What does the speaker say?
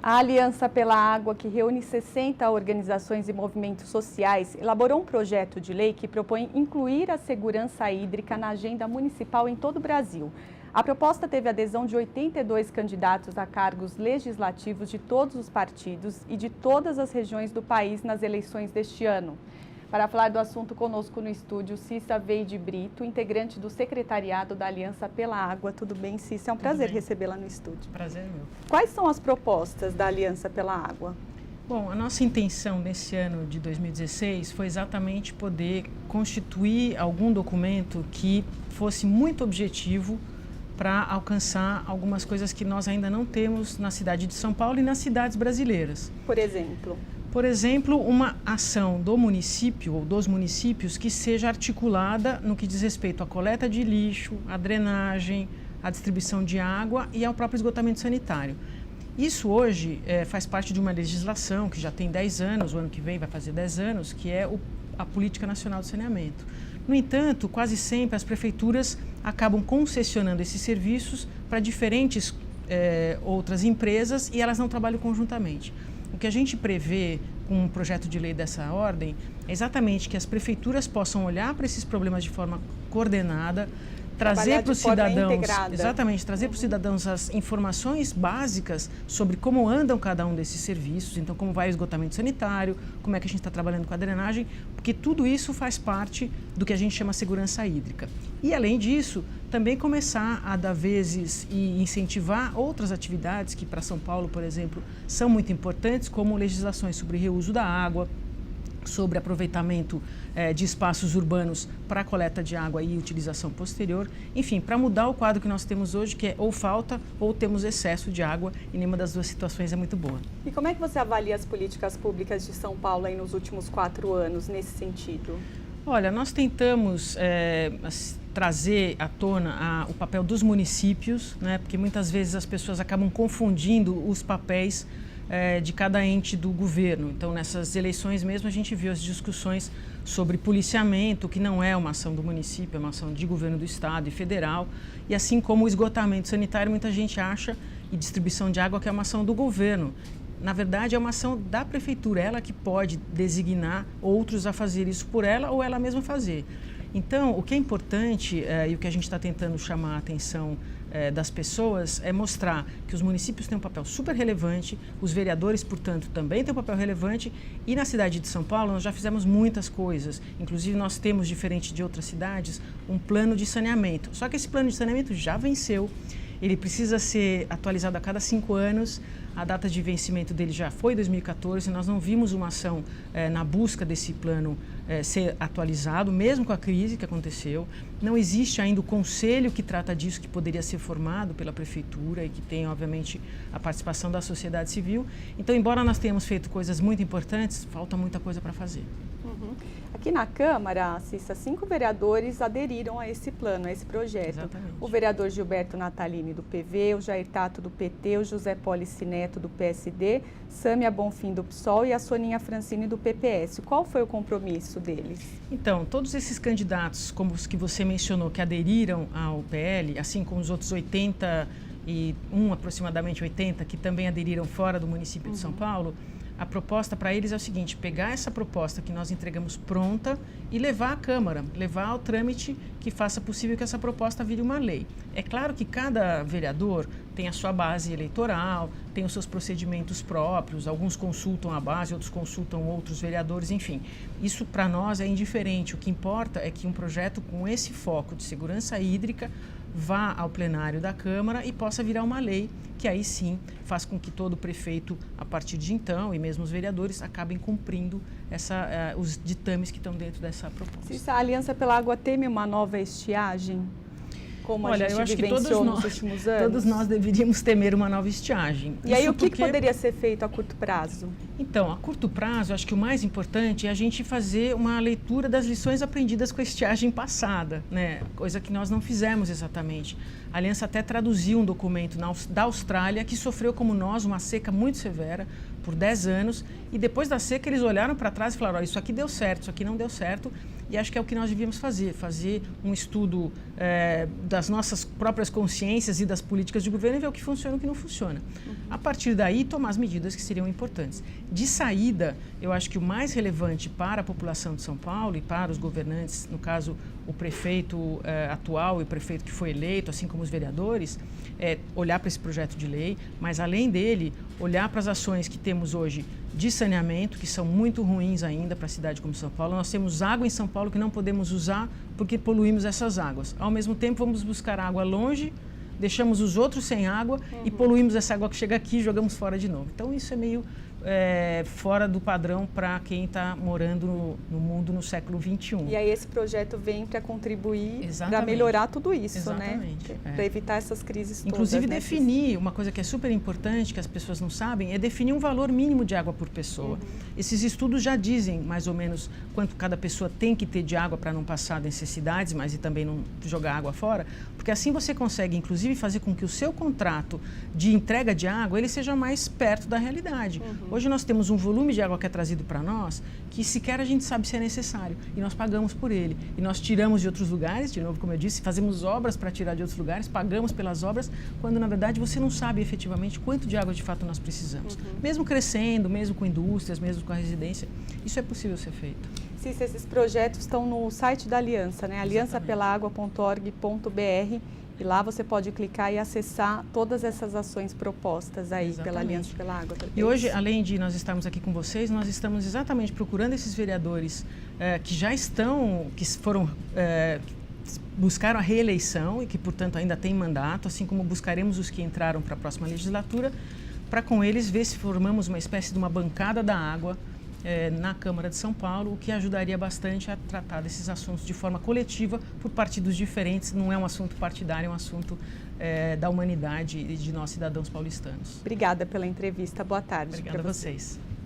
A Aliança pela Água, que reúne 60 organizações e movimentos sociais, elaborou um projeto de lei que propõe incluir a segurança hídrica na agenda municipal em todo o Brasil. A proposta teve adesão de 82 candidatos a cargos legislativos de todos os partidos e de todas as regiões do país nas eleições deste ano. Para falar do assunto, conosco no estúdio, Cissa Veide Brito, integrante do secretariado da Aliança pela Água. Tudo bem, Cissa? É um prazer recebê-la no estúdio. Prazer meu. Quais são as propostas da Aliança pela Água? Bom, a nossa intenção nesse ano de 2016 foi exatamente poder constituir algum documento que fosse muito objetivo para alcançar algumas coisas que nós ainda não temos na cidade de São Paulo e nas cidades brasileiras. Por exemplo? Por exemplo, uma ação do município ou dos municípios que seja articulada no que diz respeito à coleta de lixo, à drenagem, à distribuição de água e ao próprio esgotamento sanitário. Isso hoje faz parte de uma legislação que já tem 10 anos, o ano que vem vai fazer 10 anos, que é a Política Nacional de Saneamento. No entanto, quase sempre as prefeituras acabam concessionando esses serviços para diferentes outras empresas e elas não trabalham conjuntamente. O que a gente prevê com um projeto de lei dessa ordem é exatamente que as prefeituras possam olhar para esses problemas de forma coordenada, trazer para os cidadãos, exatamente, trazer para os cidadãos as informações básicas sobre como andam cada um desses serviços, então como vai o esgotamento sanitário, como é que a gente está trabalhando com a drenagem, porque tudo isso faz parte do que a gente chama segurança hídrica. E além disso, também começar a dar vezes e incentivar outras atividades que para São Paulo, por exemplo, são muito importantes, como legislações sobre reuso da água, sobre aproveitamento de espaços urbanos para coleta de água e utilização posterior, enfim, para mudar o quadro que nós temos hoje, que é ou falta ou temos excesso de água, e nenhuma das duas situações é muito boa. E como é que você avalia as políticas públicas de São Paulo aí nos últimos 4 anos nesse sentido? Olha, nós tentamos trazer à tona o papel dos municípios, né, porque muitas vezes as pessoas acabam confundindo os papéis de cada ente do governo. Então, nessas eleições mesmo, a gente viu as discussões sobre policiamento, que não é uma ação do município, é uma ação de governo do estado e federal, e assim como o esgotamento sanitário, muita gente acha, e distribuição de água, que é uma ação do governo. Na verdade, é uma ação da prefeitura, ela que pode designar outros a fazer isso por ela ou ela mesma fazer. Então, o que é importante e o que a gente está tentando chamar a atenção das pessoas é mostrar que os municípios têm um papel super relevante, os vereadores, portanto, também têm um papel relevante, e na cidade de São Paulo nós já fizemos muitas coisas. Inclusive, nós temos, diferente de outras cidades, um plano de saneamento. Só que esse plano de saneamento já venceu, ele precisa ser atualizado a cada 5 anos, a data de vencimento dele já foi 2014, nós não vimos uma ação na busca desse plano ser atualizado, mesmo com a crise que aconteceu. Não existe ainda o conselho que trata disso, que poderia ser formado pela prefeitura e que tem, obviamente, a participação da sociedade civil. Então, embora nós tenhamos feito coisas muito importantes, falta muita coisa para fazer. Uhum. Aqui na Câmara, Cissa, 5 vereadores aderiram a esse plano, a esse projeto. Exatamente. O vereador Gilberto Natalini, do PV, o Jair Tato, do PT, o José Polici Neto, do PSD, Sâmia Bonfim, do PSOL, e a Soninha Francini, do PPS. Qual foi o compromisso deles? Então, todos esses candidatos, como os que você mencionou, que aderiram ao PL, assim como os outros 81, aproximadamente 80, que também aderiram fora do município de São Paulo, a proposta para eles é o seguinte: pegar essa proposta que nós entregamos pronta e levar à Câmara, levar ao trâmite que faça possível que essa proposta vire uma lei. É claro que cada vereador tem a sua base eleitoral, tem os seus procedimentos próprios, alguns consultam a base, outros consultam outros vereadores, enfim. Isso para nós é indiferente. O que importa é que um projeto com esse foco de segurança hídrica vá ao plenário da Câmara e possa virar uma lei, que aí sim faz com que todo prefeito, a partir de então, e mesmo os vereadores, acabem cumprindo os ditames que estão dentro dessa proposta. Cissa, a Aliança pela Água teme uma nova estiagem? Como Olha, a gente eu acho que vivenciou nos últimos anos? todos nós deveríamos temer uma nova estiagem. E aí, o que poderia ser feito a curto prazo? Então, a curto prazo, acho que o mais importante é a gente fazer uma leitura das lições aprendidas com a estiagem passada, né? Coisa que nós não fizemos exatamente. A Aliança até traduziu um documento da Austrália, que sofreu como nós uma seca muito severa por 10 anos, e depois da seca eles olharam para trás e falaram: oh, isso aqui deu certo, isso aqui não deu certo, E acho que é o que nós devíamos fazer um estudo das nossas próprias consciências e das políticas de governo e ver o que funciona e o que não funciona. A partir daí, tomar as medidas que seriam importantes. De saída, eu acho que o mais relevante para a população de São Paulo e para os governantes, no caso, o prefeito atual e o prefeito que foi eleito, assim como os vereadores, é olhar para esse projeto de lei, mas além dele, olhar para as ações que temos hoje de saneamento, que são muito ruins ainda para a cidade como São Paulo. Nós temos água em São Paulo que não podemos usar porque poluímos essas águas. Ao mesmo tempo, vamos buscar água longe, deixamos os outros sem água e poluímos essa água que chega aqui e jogamos fora de novo. Então, isso é meio fora do padrão para quem está morando no mundo no século XXI. E aí esse projeto vem para contribuir, para melhorar tudo isso, exatamente, né? Para evitar essas crises todas. Inclusive definir, uma coisa que é super importante, que as pessoas não sabem, é definir um valor mínimo de água por pessoa. Esses estudos já dizem mais ou menos quanto cada pessoa tem que ter de água para não passar necessidades, mas e também não jogar água fora, porque assim você consegue, inclusive, fazer com que o seu contrato de entrega de água ele seja mais perto da realidade. Hoje nós temos um volume de água que é trazido para nós que sequer a gente sabe se é necessário e nós pagamos por ele. E nós tiramos de outros lugares, de novo, como eu disse, fazemos obras para tirar de outros lugares, pagamos pelas obras, quando na verdade você não sabe efetivamente quanto de água de fato nós precisamos. Mesmo crescendo, mesmo com indústrias, mesmo com a residência, isso é possível ser feito. Cícera, esses projetos estão no site da Aliança, né? aliançapelaagua.org.br. E lá você pode clicar e acessar todas essas ações propostas aí pela Aliança pela Água. E hoje, além de nós estarmos aqui com vocês, nós estamos exatamente procurando esses vereadores que já estão, que foram, buscaram a reeleição e que, portanto, ainda têm mandato, assim como buscaremos os que entraram para a próxima legislatura, para com eles ver se formamos uma espécie de uma bancada da água na Câmara de São Paulo, o que ajudaria bastante a tratar desses assuntos de forma coletiva por partidos diferentes. Não é um assunto partidário, é um assunto da humanidade e de nós cidadãos paulistanos. Obrigada pela entrevista. Boa tarde. Obrigada a vocês.